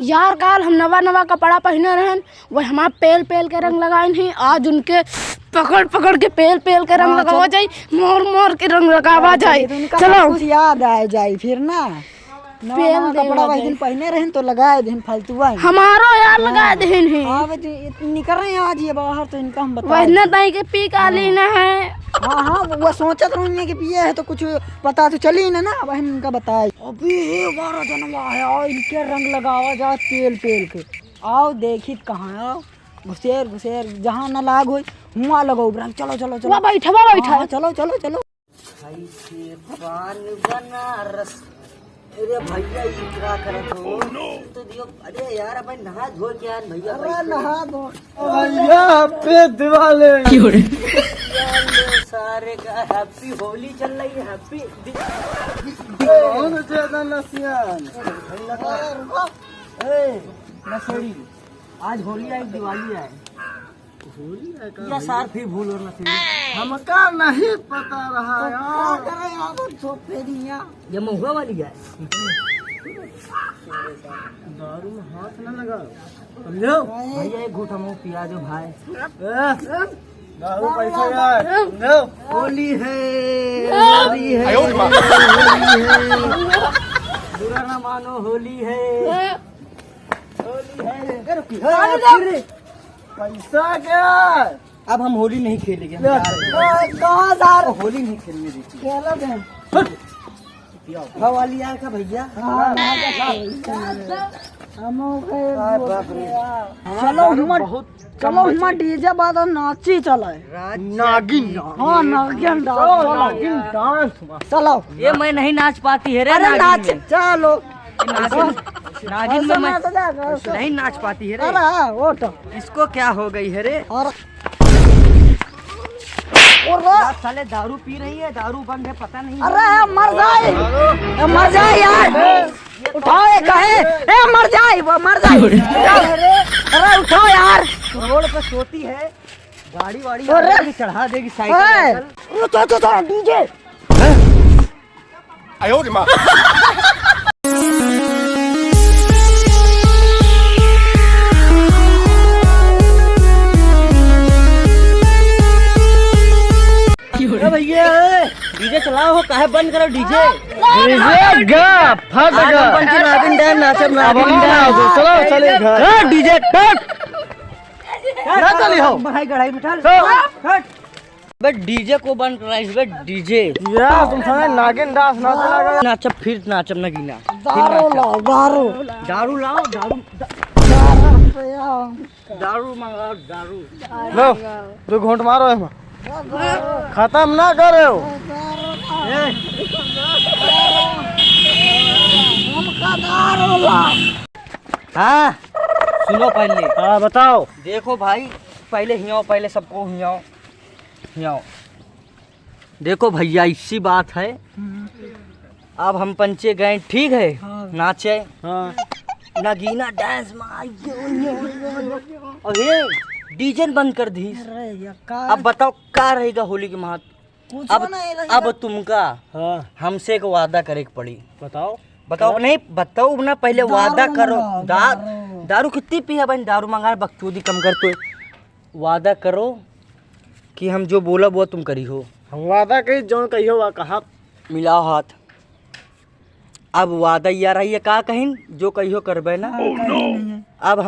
यार काल हम नवा नवा कपड़ा पहने रहन, वो हमारा पेल पेल के रंग लगाए नहीं, आज उनके पकड़ पकड़ के पेल पेल के रंग लगावा जाए, मोर मोर के रंग लगावा जाए। चलो कुछ याद आ जाए फिर ना। पेल कपड़ा वही दिन पहने रहन तो लगाए दिन फालतू आई हमारो यार लगाए देन है। हां निकल रहे हैं आज ये बाहर तो इनका हम बता वही ताई के पी का लेना है। हां वो सोचत रहूंगे कि पिए है तो कुछ पता तो चली ना वही इनका बताए। अभी 12 जनवा है और इनके रंग लगावा जा पेल पेल के। आओ देखी कहां आओ घुसेर घुसेर जहां न लाग होई हुआ लगो रंग। चलो चलो चलो बैठा चलो चलो चलो भाई से पान बनारस। अरे भैया ये क्या करत हो? तो दियो अरे यार अपन नहा धो के आन भैया। अरे नहा धो भैया पे दिवाले सारे का हैप्पी होली चल रही है। हैप्पी कौन ज्यादा नसियान ए नसड़ी आज होली आई दिवाली आई होली है का सार फिर भूल और नसड़ी हमका नहीं पता रहा यार। क्या करे आप सोफे दिया ये महुआ वाली है। दारू में हाथ न लगा समझो भैया एक घूंट हम पिया दो भाई। दारू पैसा यार समझो होली है होली है बुरा ना मानो होली है होली है। पैसा क्या अब हम होली नहीं खेलेंगे। कहाँ सर होली नहीं खेलने देती खेलते हैं वाली यार का भैया। चलो हम डीजे बाद नाची चला नागिन। हाँ नागिन डांस चलो। ये मैं नहीं नाच पाती है रे। अरे नाच चलो नागिन में मैं नहीं नाच पाती है रे। अरे वो तो इसको क्या हो गई है रे? और साले दारू पी रही है, दारू बंद है पता नहीं। अरे मर जाए यार उठाओ ये कहे ए मर जाए वो मर जाए। अरे उठाओ यार रोड पे सोती है गाड़ी वाड़ी चढ़ा देगी साइकिल। तो डीजे भैया डीजे चलाओ काहे बंद करो डीजे। डीजे गा फट गा नागिन डांस नाचब चलो चले घर डीजे ना चली हो भाई गढ़ाई बिठा बे डीजे को बंद कराइस बे डीजे यार तुम सारे नागिन डांस नाचने लगे। नाचब फिर नाचब नगीना। दारू लाओ दारू दारू लाओ दारू मंगाओ दारू लो दो घोंट मारो है खत्म ना करे हो। हाँ सुनो पहले। हाँ बताओ। देखो भाई पहले हियाओ पहले सबको हियाओ हियाओ। देखो भैया इसी बात है अब हम पंचे गए ठीक है। नाचे नगीना डांस और ये डीजे बंद कर दी। अब बताओ क्या रहेगा होली के महत्व। अब तुमका हमसे एक वादा करे पड़ी। बताओ नहीं बताओ ना पहले वादा करो। दारू कितनी पी है बहन? दारू मंगा बकचोदी कम कर। तो वादा करो कि हम जो बोला वो तुम करी हो। हम वादा कही जो कही हो कहा मिलाओ हाथ। अब वादा यार रही है का कहीं जो कही हो करबे ना। अब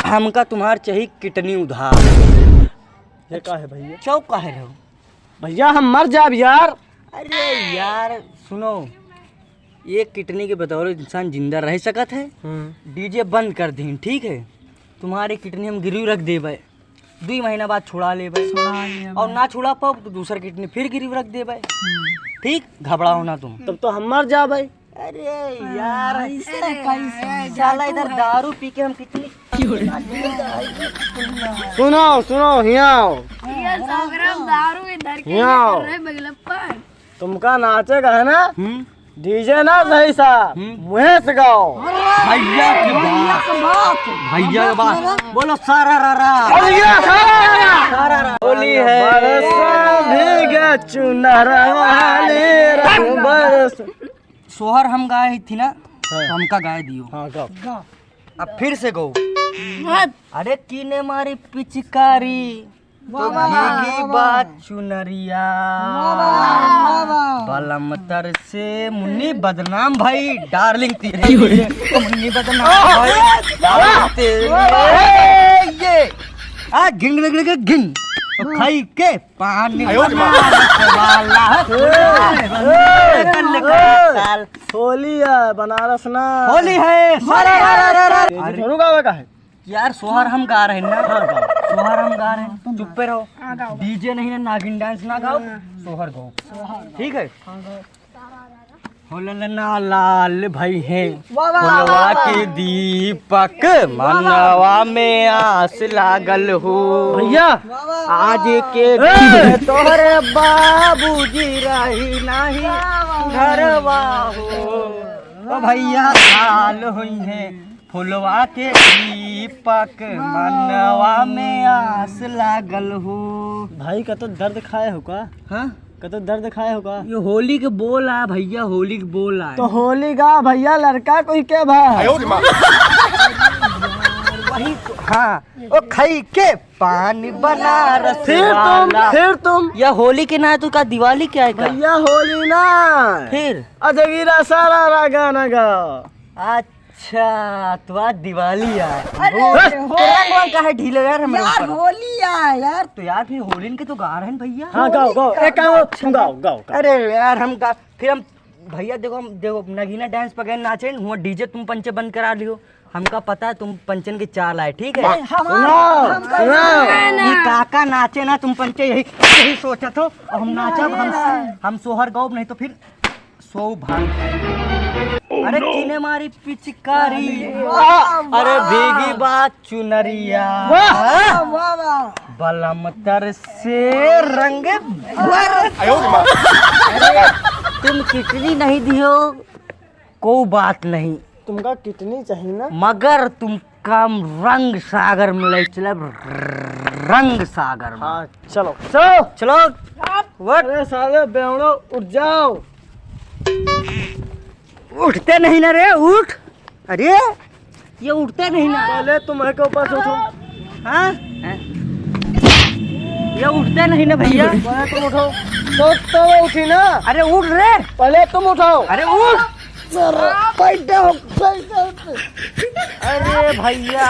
हमका तुम्हार चाहिए कितनी उधार। ये का है भैया? चौक का है भैया हम मर जाब यार। अरे यार सुनो ये कितनी के बतौर इंसान जिंदा रह सकत है। डीजे बंद कर दी ठीक है। तुम्हारी किडनी हम गिरवी रख देवे 2 महीना बाद छुड़ा लेवे और ना छुड़ा पाओ तो दूसरा किडनी फिर गिरवी रख देवे। ठीक घबराओ ना तुम। तब तो हम मर जा भाई। अरे यार साला इधर दारू पी के हम कितनी सुनो हियाओ दारू इधर तुमका नाचेगा है ना डीजे ना सही सा मुहे से गाओ। भैया की बात भैया की बात बोलो सारा होली है भीगे चुनर वाले रंग बरस। सोहर हम गाए थी ना तो हमका गाय दियो। हाँ गाओ। गाओ। अब फिर से गो। हाँ, अरे कीने मारी पिचकारी तो भीगी बात चुनरिया बलमतर से मुन्नी बदनाम भाई डार्लिंग तेरे लिए। तो मुन्नी बदनाम भाई डार्लिंग तेरे लिए। ये आ गिंग लग गिंग तो खाई के पानी वाला होली है बनारस ना। होली है। झोरू गावे का है। यार सोहर हम गा रहे हैं ना। सोहर हम गा रहे हैं, तुम चुप पे रहो। डीजे नहीं ना, नागिन डांस ना गाओ, सोहर गाओ, ठीक है। होलना लाल भाई है फुलवा के दीपक मनवा में आस लागल हो भैया आज के तोहरे बाबूजी रही नहीं घरवा हो। ओ भैया लाल हुई है फुलवा के दीपक मनवा में आस लागल हो। भाई का तो दर्द खाए हो का? हाँ का तो दर्द खाए हो का? ये होली के बोल आ भैया, होली के बोल आ। तो होली गा भैया, लड़का कोई के भाई? वही तो, हाँ ओ खाई के पानी बनारस वाला। फिर तुम या होली के ना तो का दिवाली क्या है का? भैया होली ना फिर अजगीरा सारा गाना गाओ। अच्छा तो आज दिवाली है। रंग का है ढीले यार हमारे यार ऊपर। होली है यार। तो यार फिर होली के तो गा रहे हैं भैया। हाँ गाओ गाओ, एक काम तुम गाओ गाओ। अरे यार हम गा फिर हम भैया देखो, हम देखो नगीना डांस पकड़ नाचे हुआ डीजे, तुम पंचे बंद करा लियो। हमका पता है तुम पंचन के चाल आए, ठीक है। ये काका नाचे ना, तुम पंचे यही सोचा था और हम नाचा। हम सोहर गाओ नहीं तो फिर सो भांग खाए। अरे किने मारी पिचकारी अरे भीगी बात चुनरिया बलमतर से रंग अरे तुम कितनी नहीं दियो कोई बात नहीं, तुमका कितनी चाहिए ना, मगर तुम कम रंग सागर मिले चले रंग सागर में। हाँ चलो चलो चलो अरे साले बेवड़ो उठ जाओ। उठते नहीं ना रे, उठ। अरे ये उठते नहीं ना। पहले तुम के ऊपर उठो। हाँ ये उठते नहीं ना भैया। पहले तुम उठो। तो उठी ना। अरे उठ रे, पहले तुम उठाओ। अरे उठ। अरे भैया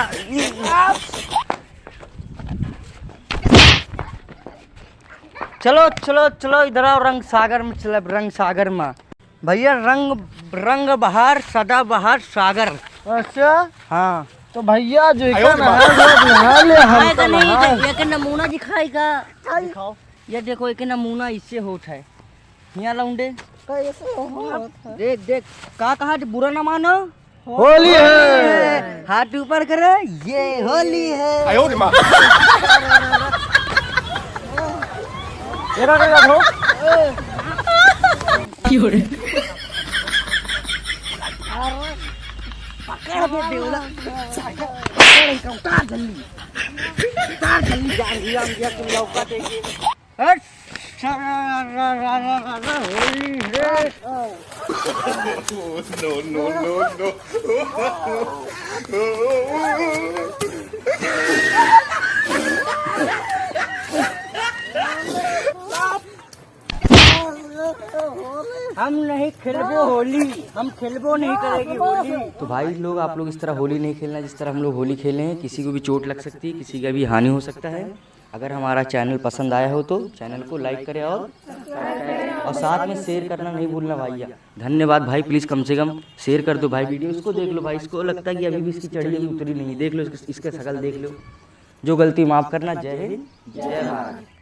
चलो चलो चलो इधर आओ, रंग सागर में चले। रंग सागर में भैया रंग रंग बहार सदा बहार सागर। अच्छा हाँ तो भैया जो नहा ले हम तो नहा। एक नमूना दिखाएगा। दिखाओ ये देखो, एक नमूना इससे होता है। यहाँ लाउंडे देख देख का कहा बुरा ना मानो। होली है। हाथ ऊपर करे, ये होली है। हम नहीं खेलबो होली, हम खेलबो नहीं करेगी होली। तो भाई लोग आप लोग इस तरह होली नहीं खेलना जिस तरह हम लोग होली खेले हैं। किसी को भी चोट लग सकती है, किसी का भी हानि हो सकता है। अगर हमारा चैनल पसंद आया हो तो चैनल को लाइक करें और साथ में शेयर करना नहीं भूलना भैया। धन्यवाद भाई, प्लीज़ कम से कम शेयर कर दो भाई वीडियो। इसको देख लो भाई, इसको लगता है कि अभी भी इसकी चढ़ी अभी उतरी नहीं। देख लो इसके शकल देख लो। जो गलती माफ़ करना। जय हिंद जय भारत।